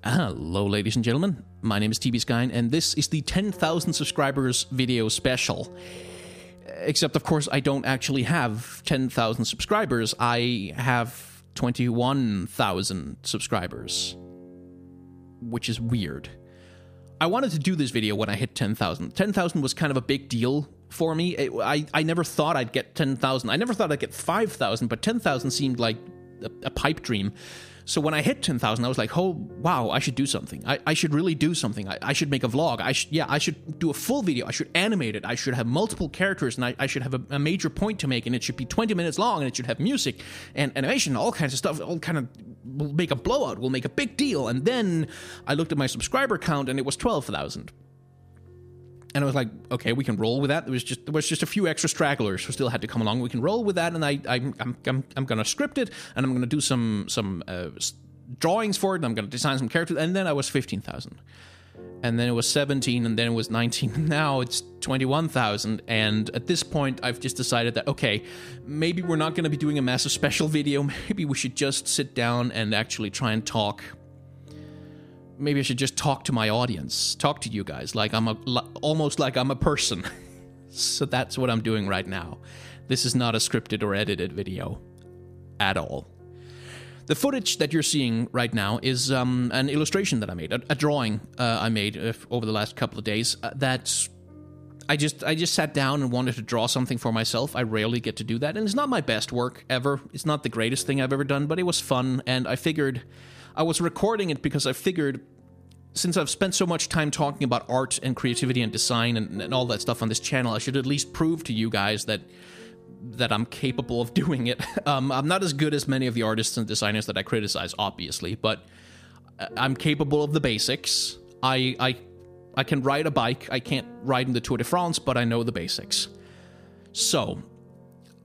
Hello, ladies and gentlemen. My name is Skyen, and this is the 10,000 subscribers video special. Except, of course, I don't actually have 10,000 subscribers. I have 21,000 subscribers, which is weird. I wanted to do this video when I hit 10,000. 10,000 was kind of a big deal for me. I never thought I'd get 10,000. I never thought I'd get 5,000, but 10,000 seemed like a pipe dream. So when I hit 10,000, I was like, oh, wow, I should do something. I should really do something. I should make a vlog. I should do a full video. I should animate it. I should have multiple characters, and I should have a major point to make, and it should be 20 minutes long, and it should have music and animation, all kinds of stuff, all kind of will make a blowout, will make a big deal. And then I looked at my subscriber count, and it was 12,000. And I was like, okay, we can roll with that. There was just a few extra stragglers who still had to come along. We can roll with that, and I'm going to script it, and I'm going to do some drawings for it, and I'm going to design some characters. And then I was 15,000, and then it was 17, and then it was 19. Now it's 21,000, and at this point, I've just decided that okay, maybe we're not going to be doing a massive special video. Maybe we should just sit down and actually try and talk. Maybe I should just talk to my audience, talk to you guys, like almost like I'm a person. So that's what I'm doing right now. This is not a scripted or edited video at all. The footage that you're seeing right now is an illustration that I made, a drawing I made over the last couple of days. That I just sat down and wanted to draw something for myself. I rarely get to do that, and it's not my best work ever. It's not the greatest thing I've ever done, but it was fun, and I figured I was recording it because I figured, since I've spent so much time talking about art and creativity and design and all that stuff on this channel, I should at least prove to you guys that I'm capable of doing it. I'm not as good as many of the artists and designers that I criticize, obviously, but I'm capable of the basics. I can ride a bike. I can't ride in the Tour de France, but I know the basics. So,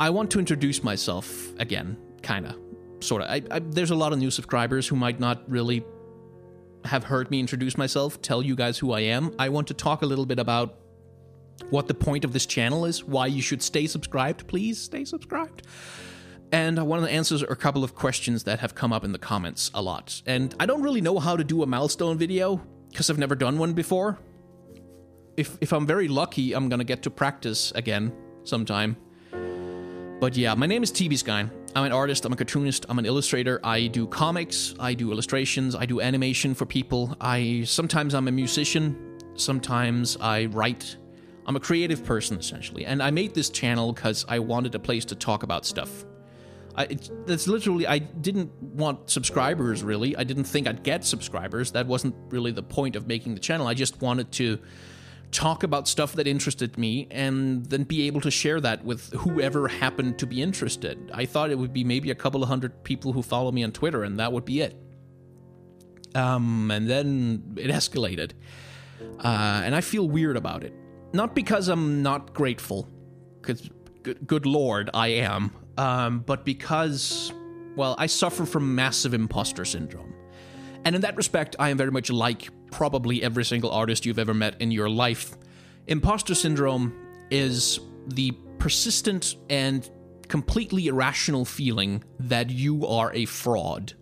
I want to introduce myself again, kinda. Sort of. There's a lot of new subscribers who might not really have heard me introduce myself, tell you guys who I am. I want to talk a little bit about what the point of this channel is, why you should stay subscribed. Please stay subscribed. And I want to answer a couple of questions that have come up in the comments a lot. And I don't really know how to do a milestone video, because I've never done one before. If I'm very lucky, I'm going to get to practice again sometime. But yeah, my name is Skyen. I'm an artist, I'm a cartoonist, I'm an illustrator. I do comics, I do illustrations, I do animation for people. Sometimes I'm a musician, sometimes I write. I'm a creative person, essentially. And I made this channel because I wanted a place to talk about stuff. I didn't want subscribers, really. I didn't think I'd get subscribers. That wasn't really the point of making the channel. I just wanted to talk about stuff that interested me and then be able to share that with whoever happened to be interested. I thought it would be maybe a couple of hundred people who follow me on Twitter, and that would be it. And then it escalated. And I feel weird about it. Not because I'm not grateful, because good lord, I am, but because, well, I suffer from massive imposter syndrome. And in that respect, I am very much like probably every single artist you've ever met in your life. Imposter syndrome is the persistent and completely irrational feeling that you are a fraud,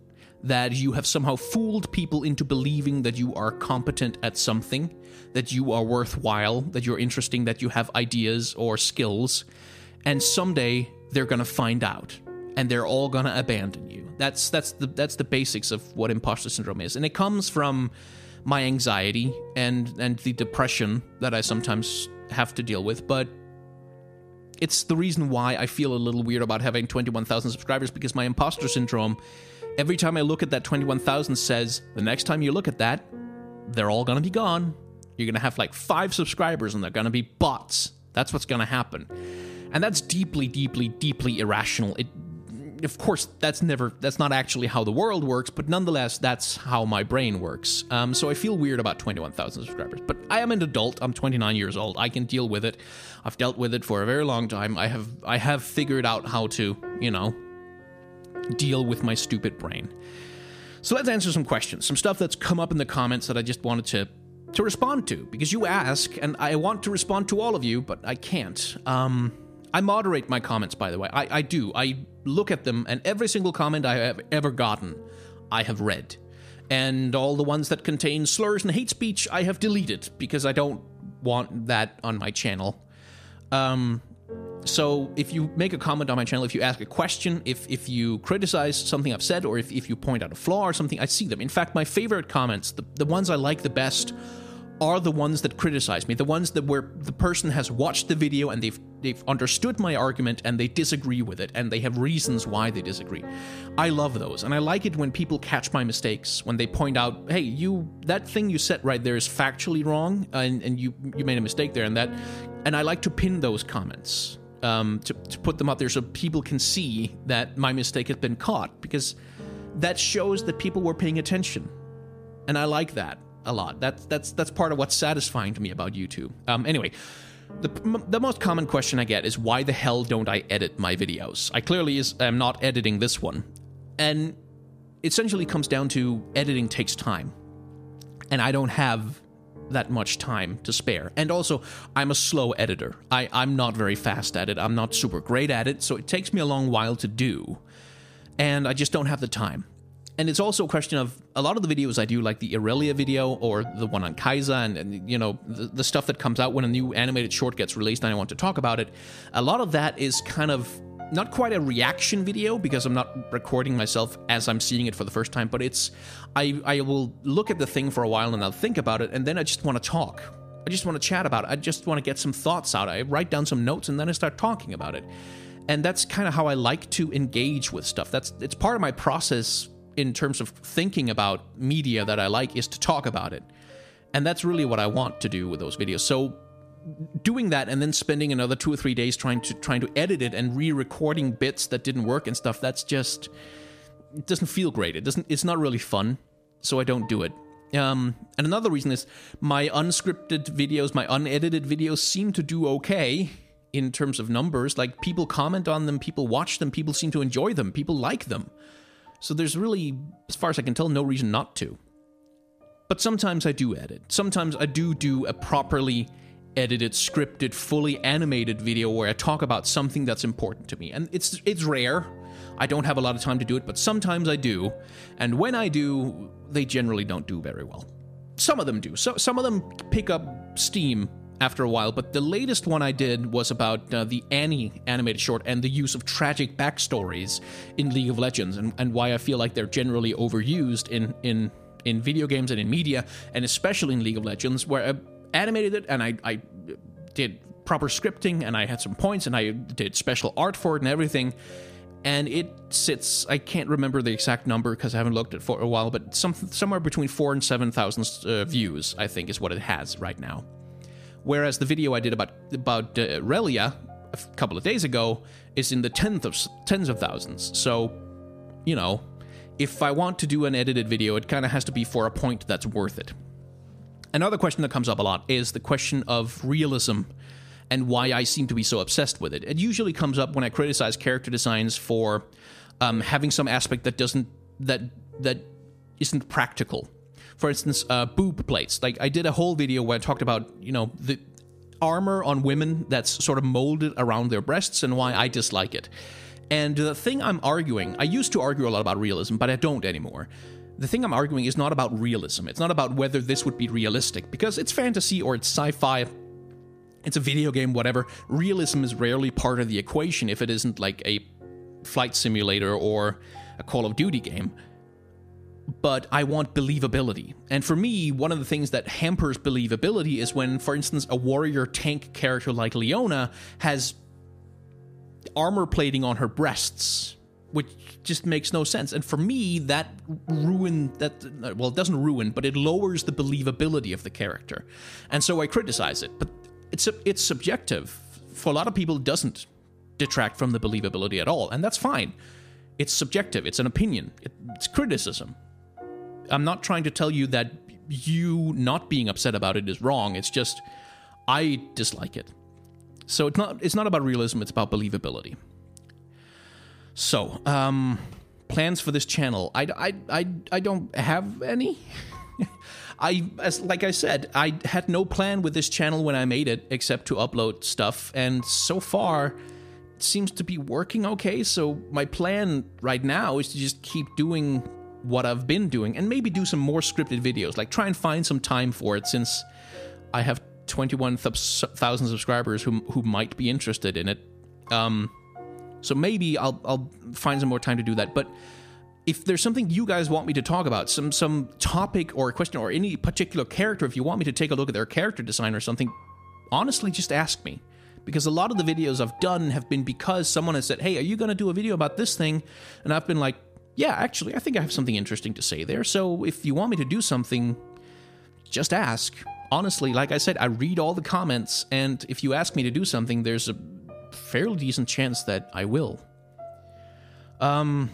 that you have somehow fooled people into believing that you are competent at something, that you are worthwhile, that you're interesting, that you have ideas or skills, and someday they're gonna find out. And they're all gonna abandon you. That's the basics of what imposter syndrome is, and it comes from my anxiety and the depression that I sometimes have to deal with. But it's the reason why I feel a little weird about having 21,000 subscribers, because my imposter syndrome, every time I look at that 21,000, says the next time you look at that, they're all gonna be gone. You're gonna have like 5 subscribers, and they're gonna be bots. That's what's gonna happen, and that's deeply, deeply, deeply irrational. Of course, that's not actually how the world works, but nonetheless, that's how my brain works. So I feel weird about 21,000 subscribers. But I am an adult. I'm 29 years old. I can deal with it. I've dealt with it for a very long time. I have figured out how to, deal with my stupid brain. So let's answer some questions. Some stuff that's come up in the comments that I just wanted to respond to, because you ask, and I want to respond to all of you, but I can't. I moderate my comments, by the way. I do. I look at them, and every single comment I have ever gotten, I have read. And all the ones that contain slurs and hate speech, I have deleted, because I don't want that on my channel. So if you make a comment on my channel, if you ask a question, if you criticize something I've said, or if you point out a flaw or something, I see them. In fact, my favorite comments, the ones I like the best, are the ones that criticize me, the ones that where the person has watched the video and they've understood my argument and they disagree with it, and they have reasons why they disagree. I love those, and I like it when people catch my mistakes, when they point out, hey, that thing you said right there is factually wrong, and you made a mistake there, and I like to pin those comments, to put them up there so people can see that my mistake has been caught, because that shows that people were paying attention, and I like that a lot. That's part of what's satisfying to me about YouTube. Anyway, the most common question I get is, why the hell don't I edit my videos? I clearly am not editing this one, and essentially comes down to editing takes time, and I don't have that much time to spare. And also, I'm a slow editor. I'm not very fast at it. I'm not super great at it, so it takes me a long while to do, and I just don't have the time. And it's also a question of a lot of the videos I do, like the Irelia video or the one on Kaiser, and you know, the stuff that comes out when a new animated short gets released and I want to talk about it, a lot of that is kind of not quite a reaction video, because I'm not recording myself as I'm seeing it for the first time, but it's, I will look at the thing for a while and I'll think about it, and then I just want to talk. I just want to chat about it. I just want to get some thoughts out. I write down some notes and then I start talking about it. And that's kind of how I like to engage with stuff. It's part of my process in terms of thinking about media that I like, is to talk about it. And that's really what I want to do with those videos. So doing that and then spending another 2 or 3 days trying to edit it and re-recording bits that didn't work and stuff, that's just, it doesn't feel great. It's not really fun, so I don't do it. And another reason is my unscripted videos, my unedited videos seem to do okay in terms of numbers. Like, people comment on them, people watch them, people seem to enjoy them, people like them. So there's really, as far as I can tell, no reason not to. But sometimes I do edit. Sometimes I do a properly edited, scripted, fully animated video where I talk about something that's important to me. And it's rare. I don't have a lot of time to do it, but sometimes I do. And when I do, they generally don't do very well. Some of them do. So some of them pick up steam after a while, but the latest one I did was about the Annie animated short and the use of tragic backstories in League of Legends, and why I feel like they're generally overused in video games and in media, and especially in League of Legends, where I animated it and I did proper scripting and I had some points and I did special art for it and everything, and it sits, I can't remember the exact number because I haven't looked at it for a while, but somewhere between 4,000 and 7,000 views, I think, is what it has right now. Whereas the video I did about Relia a couple of days ago is in the tens of thousands. So, you know, if I want to do an edited video, it kind of has to be for a point that's worth it. Another question that comes up a lot is the question of realism and why I seem to be so obsessed with it. It usually comes up when I criticize character designs for having some aspect that isn't practical. For instance, boob plates. Like, I did a whole video where I talked about, you know, the armor on women that's sort of molded around their breasts and why I dislike it. And the thing I'm arguing, I used to argue a lot about realism, but I don't anymore. The thing I'm arguing is not about realism. It's not about whether this would be realistic, because it's fantasy or it's sci-fi, it's a video game, whatever. Realism is rarely part of the equation if it isn't like a flight simulator or a Call of Duty game. But I want believability. And for me, one of the things that hampers believability is when, for instance, a warrior tank character like Leona has armor plating on her breasts, which just makes no sense. And for me, it doesn't ruin, but it lowers the believability of the character. And so I criticize it. But it's subjective. For a lot of people, it doesn't detract from the believability at all. And that's fine. It's subjective. It's an opinion. It's criticism. I'm not trying to tell you that you not being upset about it is wrong. It's just, I dislike it. So it's not about realism, it's about believability. So, plans for this channel. I don't have any. Like I said, I had no plan with this channel when I made it, except to upload stuff, and so far, it seems to be working okay. So my plan right now is to just keep doing what I've been doing and maybe do some more scripted videos. Like, try and find some time for it, since I have 21,000 subscribers who might be interested in it. So maybe I'll find some more time to do that. But if there's something you guys want me to talk about, some topic or question or any particular character, if you want me to take a look at their character design or something, honestly, just ask me. Because a lot of the videos I've done have been because someone has said, hey, are you going to do a video about this thing? And I've been like, yeah, actually, I think I have something interesting to say there. So if you want me to do something, just ask. Honestly, like I said, I read all the comments, and if you ask me to do something, there's a fairly decent chance that I will. Other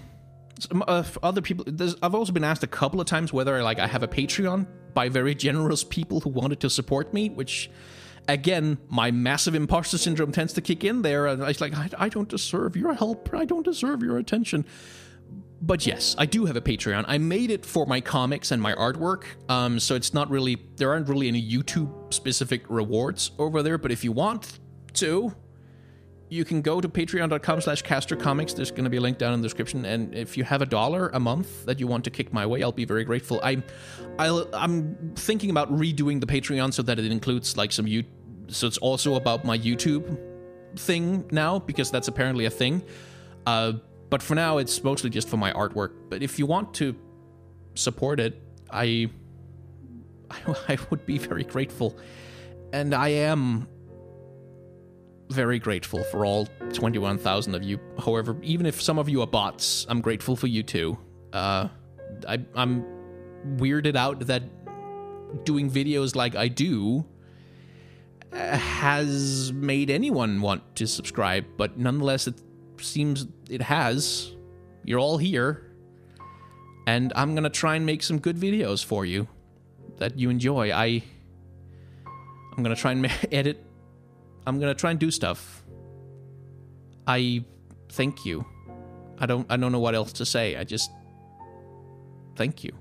people, I've also been asked a couple of times whether I have a Patreon by very generous people who wanted to support me, which, again, my massive imposter syndrome tends to kick in there, and it's like, I don't deserve your help, I don't deserve your attention. But yes, I do have a Patreon. I made it for my comics and my artwork, so it's not really, there aren't really any YouTube-specific rewards over there, but if you want to, you can go to patreon.com/castercomics. There's going to be a link down in the description, and if you have $1 a month that you want to kick my way, I'll be very grateful. I'm thinking about redoing the Patreon so that it includes, like, some so it's also about my YouTube thing now, because that's apparently a thing. But for now, it's mostly just for my artwork. But if you want to support it, I would be very grateful. And I am very grateful for all 21,000 of you. However, even if some of you are bots, I'm grateful for you too. I'm weirded out that doing videos like I do has made anyone want to subscribe, but nonetheless, it seems it has. You're all here, and I'm gonna try and make some good videos for you that you enjoy. I'm gonna try and edit. I'm gonna try and do stuff. I thank you. I don't know what else to say. I just thank you.